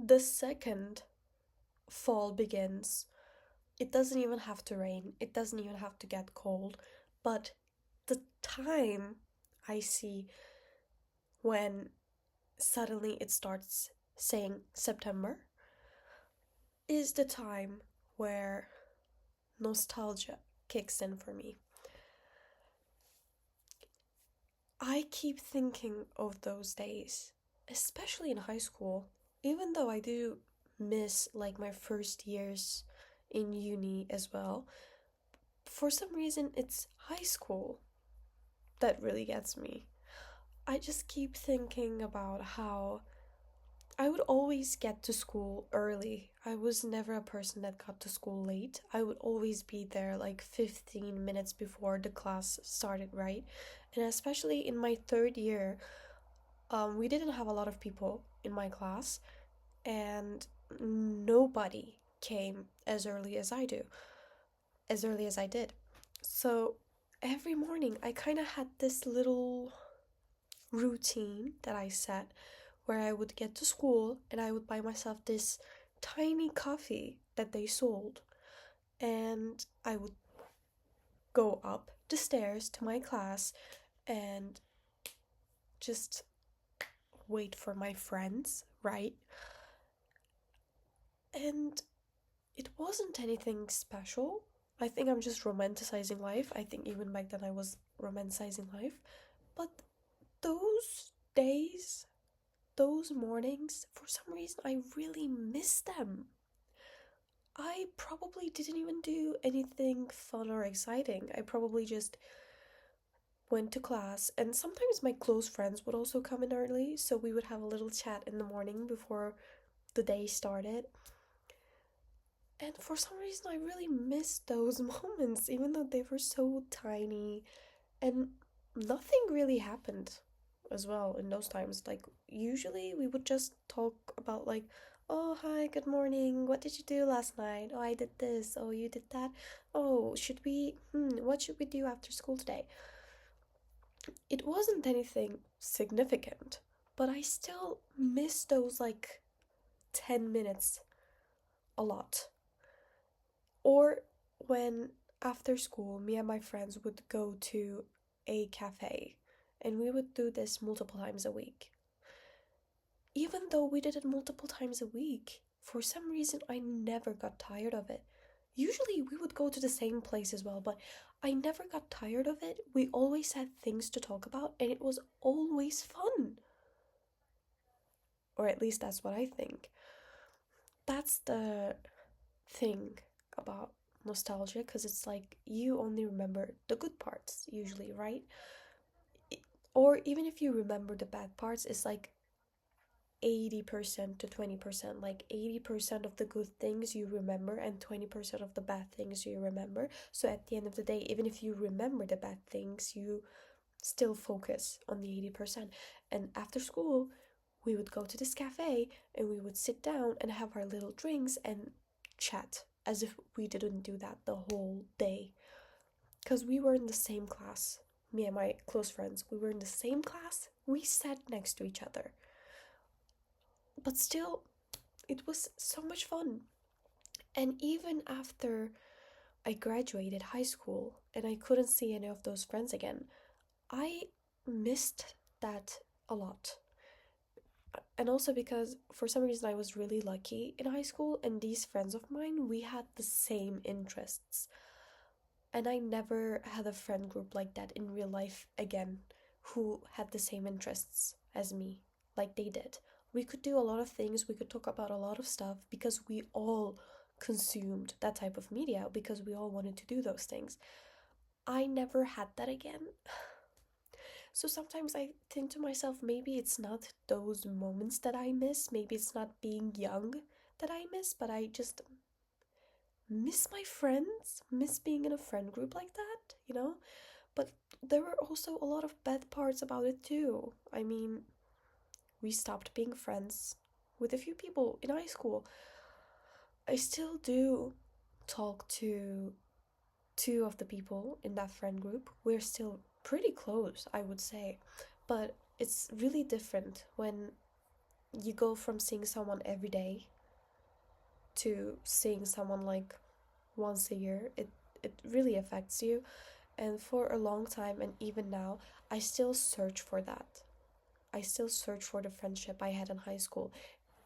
the second fall begins, it doesn't even have to rain, it doesn't even have to get cold, but the time I see when suddenly it starts saying September is the time where nostalgia kicks in for me. I keep thinking of those days, especially in high school, even though I do miss like my first years in uni as well. For some reason, it's high school that really gets me. I just keep thinking about how I would always get to school early. I was never a person that got to school late. I would always be there like 15 minutes before the class started, right? And especially in my third year, we didn't have a lot of people in my class, and nobody came as early as I do, as early as I did. So every morning, I kind of had this little routine that I set where I would get to school and I would buy myself this tiny coffee that they sold, and I would go up the stairs to my class and just wait for my friends, right? And it wasn't anything special. I think I'm just romanticizing life. I think even back then I was romanticizing life. But those days, those mornings, for some reason, I really miss them. I probably didn't even do anything fun or exciting. I probably just went to class, and sometimes my close friends would also come in early, so we would have a little chat in the morning before the day started. And for some reason, I really missed those moments, even though they were so tiny and nothing really happened as well in those times. Like, usually we would just talk about, like, oh, hi, good morning. What did you do last night? Oh, I did this. Oh, you did that. Oh, what should we do after school today? It wasn't anything significant, but I still miss those, like, 10 minutes a lot. Or when after school, me and my friends would go to a cafe, and we would do this multiple times a week. Even though we did it multiple times a week, for some reason I never got tired of it. Usually we would go to the same place as well, but I never got tired of it. We always had things to talk about, and it was always fun. Or at least that's what I think. That's the thing about nostalgia, because it's like you only remember the good parts usually, right? Or even if you remember the bad parts, it's like 80% to 20%. Like 80% of the good things you remember and 20% of the bad things you remember. So at the end of the day, even if you remember the bad things, you still focus on the 80%. And after school, we would go to this cafe and we would sit down and have our little drinks and chat as if we didn't do that the whole day. Because we were in the same class. Me and my close friends, we were in the same class. We sat next to each other. But still, it was so much fun. And even after I graduated high school and I couldn't see any of those friends again, I missed that a lot. And also because for some reason I was really lucky in high school, and these friends of mine, we had the same interests. And I never had a friend group like that in real life again who had the same interests as me, like they did. We could do a lot of things, we could talk about a lot of stuff because we all consumed that type of media because we all wanted to do those things. I never had that again. So sometimes I think to myself, maybe it's not those moments that I miss, maybe it's not being young that I miss, but I just miss my friends, miss being in a friend group like that. But there were also a lot of bad parts about it too. I mean, we stopped being friends with a few people in high school. I still do talk to two of the people in that friend group. We're still pretty close, I would say. But it's really different when you go from seeing someone every day to seeing someone like once a year. It really affects you. And for a long time, and even now, I still search for that. I still search for the friendship I had in high school,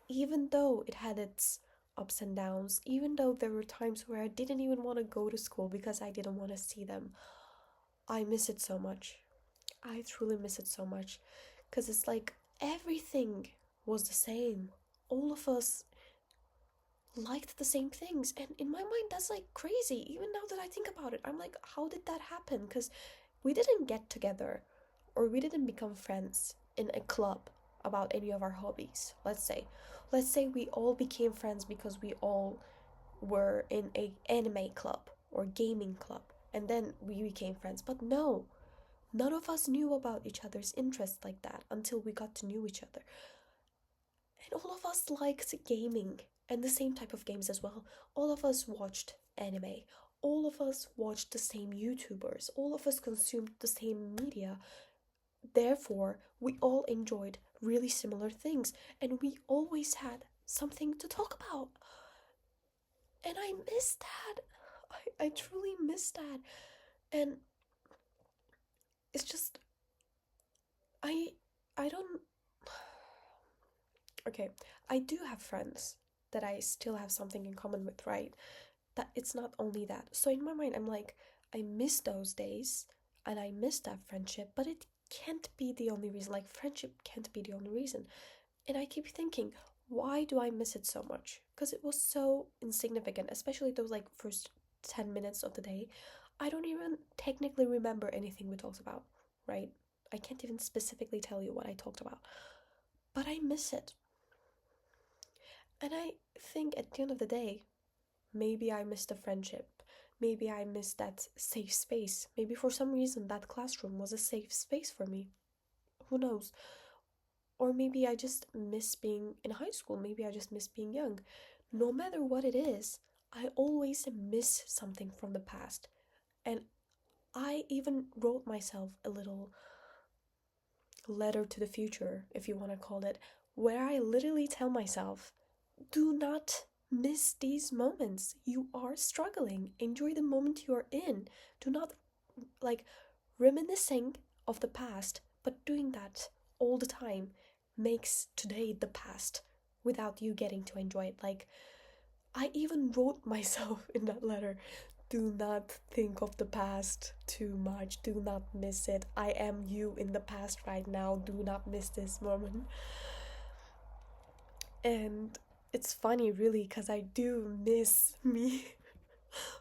even though it had its ups and downs, even though there were times where I didn't even want to go to school because I didn't want to see them. I miss it so much. I truly miss it so much. Because it's like everything was the same. All of us liked the same things. And in my mind, that's like crazy. Even now that I think about it, I'm like, how did that happen? Because we didn't get together or we didn't become friends in a club about any of our hobbies. Let's say we all became friends because we all were in a anime club or gaming club, and then we became friends. But no, none of us knew about each other's interests like that until we got to know each other. And all of us liked gaming and the same type of games as well. All of us watched anime. All of us watched the same YouTubers. All of us consumed the same media. Therefore, we all enjoyed really similar things and we always had something to talk about. And I miss that. I truly miss that. And it's just I I don't okay, I do have friends that I still have something in common with, right? That it's not only that. So in my mind I'm like I miss those days and I miss that friendship, but it can't be the only reason. Like friendship can't be the only reason. And I keep thinking, why do I miss it so much? Because it was so insignificant, especially those like first 10 minutes of the day. I don't even technically remember anything we talked about, right? I can't even specifically tell you what I talked about, but I miss it. And I think at the end of the day, maybe I missed the friendship. Maybe I missed that safe space. Maybe for some reason that classroom was a safe space for me. Who knows? Or maybe I just miss being in high school. Maybe I just miss being young. No matter what it is, I always miss something from the past. And I even wrote myself a little letter to the future, if you want to call it, where I literally tell myself, do not miss these moments. You are struggling. Enjoy the moment you are in. Do not like reminiscing of the past, but doing that all the time makes today the past without you getting to enjoy it. Like, I even wrote myself in that letter, do not think of the past too much. Do not miss it. I am you in the past right now. Do not miss this moment. And it's funny, really, because I do miss me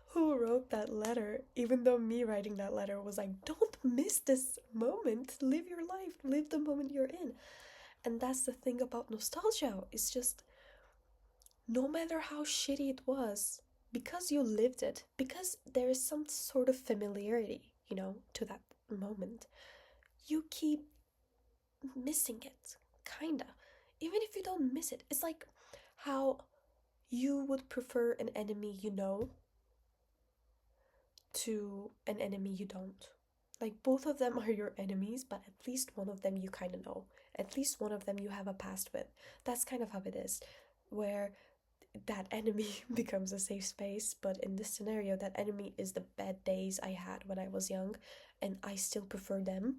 who wrote that letter, even though me writing that letter was like, don't miss this moment. Live your life, live the moment you're in. And that's the thing about nostalgia. It's just no matter how shitty it was, because you lived it, because there is some sort of familiarity, to that moment, you keep missing it, kinda. Even if you don't miss it. It's like how you would prefer an enemy you know to an enemy you don't. Like both of them are your enemies, but at least one of them you kind of know. At least one of them you have a past with. That's kind of how it is, where that enemy becomes a safe space. But in this scenario, that enemy is the bad days I had when I was young, and I still prefer them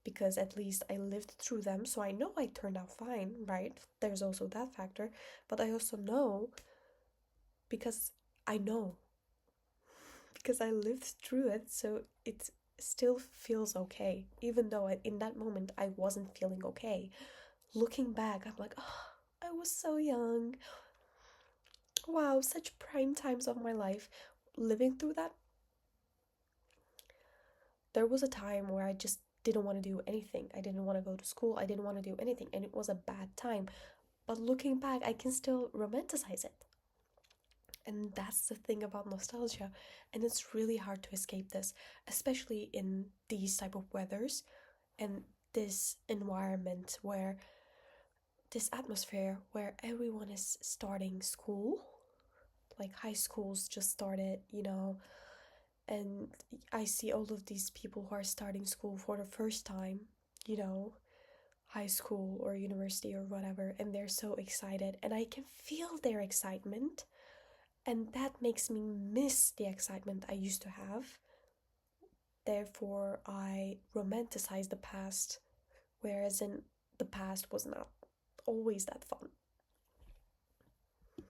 because at least I lived through them, so I know I turned out fine, right? There's also that factor, but I also know because I know because I lived through it, so it still feels okay, even though in that moment I wasn't feeling okay. Looking back, I'm like, oh, I was so young. Wow, such prime times of my life. Living through that, there was a time where I just didn't want to do anything. I didn't want to go to school. I didn't want to do anything, and it was a bad time. But looking back, I can still romanticize it. And that's the thing about nostalgia. And it's really hard to escape this, especially in these type of weathers and this environment where this atmosphere where everyone is starting school, like high schools just started, and I see all of these people who are starting school for the first time, you know, high school or university or whatever, and they're so excited, and I can feel their excitement, and that makes me miss the excitement I used to have. Therefore, I romanticize the past, whereas in the past was not always that fun.